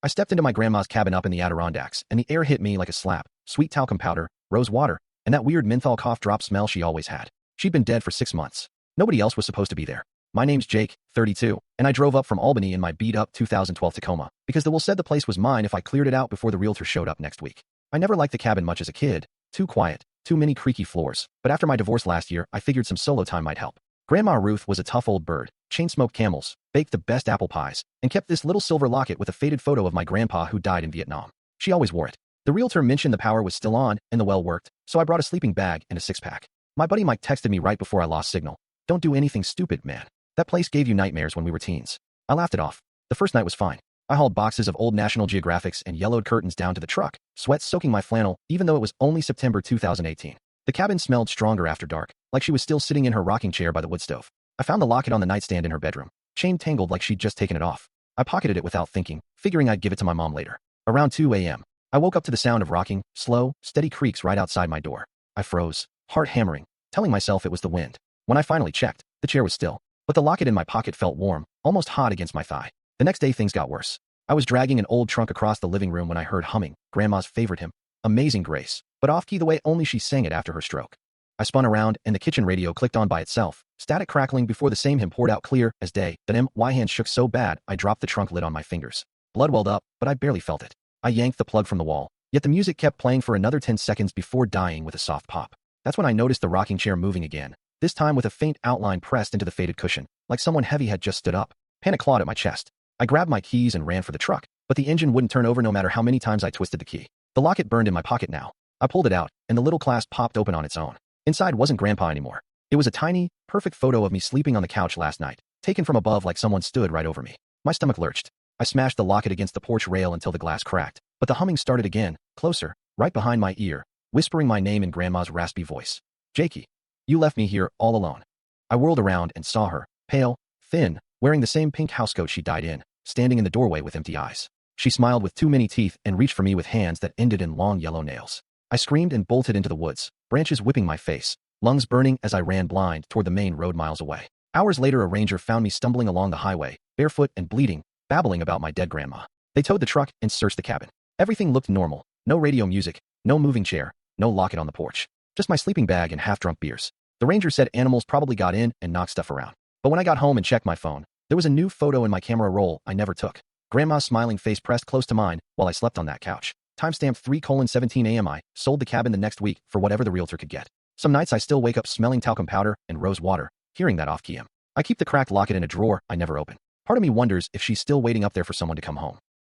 I stepped into my grandma's cabin up in the Adirondacks, and the air hit me like a slap. Sweet talcum powder, rose water, and that weird menthol cough drop smell she always had. She'd been dead for 6 months. Nobody else was supposed to be there. My name's Jake, 32, and I drove up from Albany in my beat-up 2012 Tacoma, because the will said the place was mine if I cleared it out before the realtor showed up next week. I never liked the cabin much as a kid. Too quiet, too many creaky floors, but after my divorce last year, I figured some solo time might help. Grandma Ruth was a tough old bird, chain-smoked camels, baked the best apple pies, and kept this little silver locket with a faded photo of my grandpa who died in Vietnam. She always wore it. The realtor mentioned the power was still on and the well worked, so I brought a sleeping bag and a six-pack. My buddy Mike texted me right before I lost signal. Don't do anything stupid, man. That place gave you nightmares when we were teens. I laughed it off. The first night was fine. I hauled boxes of old National Geographics and yellowed curtains down to the truck, sweat soaking my flannel, even though it was only September 2018. The cabin smelled stronger after dark, like she was still sitting in her rocking chair by the wood stove. I found the locket on the nightstand in her bedroom, chain tangled like she'd just taken it off. I pocketed it without thinking, figuring I'd give it to my mom later. Around 2 a.m., I woke up to the sound of rocking, slow, steady creaks right outside my door. I froze, heart hammering, telling myself it was the wind. When I finally checked, the chair was still, but the locket in my pocket felt warm, almost hot against my thigh. The next day things got worse. I was dragging an old trunk across the living room when I heard humming, Grandma's favorite hymn, Amazing Grace, but off-key the way only she sang it after her stroke. I spun around and the kitchen radio clicked on by itself, static crackling before the same hymn poured out clear as day. My hands shook so bad I dropped the trunk lid on my fingers. Blood welled up, but I barely felt it. I yanked the plug from the wall, yet the music kept playing for another 10 seconds before dying with a soft pop. That's when I noticed the rocking chair moving again, this time with a faint outline pressed into the faded cushion, like someone heavy had just stood up. Panic clawed at my chest. I grabbed my keys and ran for the truck, but the engine wouldn't turn over no matter how many times I twisted the key. The locket burned in my pocket now. I pulled it out, and the little clasp popped open on its own. Inside wasn't Grandpa anymore. It was a tiny, perfect photo of me sleeping on the couch last night, taken from above like someone stood right over me. My stomach lurched. I smashed the locket against the porch rail until the glass cracked, but the humming started again, closer, right behind my ear, whispering my name in Grandma's raspy voice. Jakey, you left me here all alone. I whirled around and saw her, pale, thin, wearing the same pink housecoat she died in, standing in the doorway with empty eyes. She smiled with too many teeth and reached for me with hands that ended in long yellow nails. I screamed and bolted into the woods, branches whipping my face, lungs burning as I ran blind toward the main road miles away. Hours later, a ranger found me stumbling along the highway, barefoot and bleeding, babbling about my dead grandma. They towed the truck and searched the cabin. Everything looked normal. No radio music, no moving chair, no locket on the porch. Just my sleeping bag and half-drunk beers. The ranger said animals probably got in and knocked stuff around. But when I got home and checked my phone, there was a new photo in my camera roll I never took. Grandma's smiling face pressed close to mine while I slept on that couch. Timestamp 3:17 a.m. I sold the cabin the next week for whatever the realtor could get. Some nights I still wake up smelling talcum powder and rose water, hearing that off-key hymn. I keep the cracked locket in a drawer I never open. Part of me wonders if she's still waiting up there for someone to come home.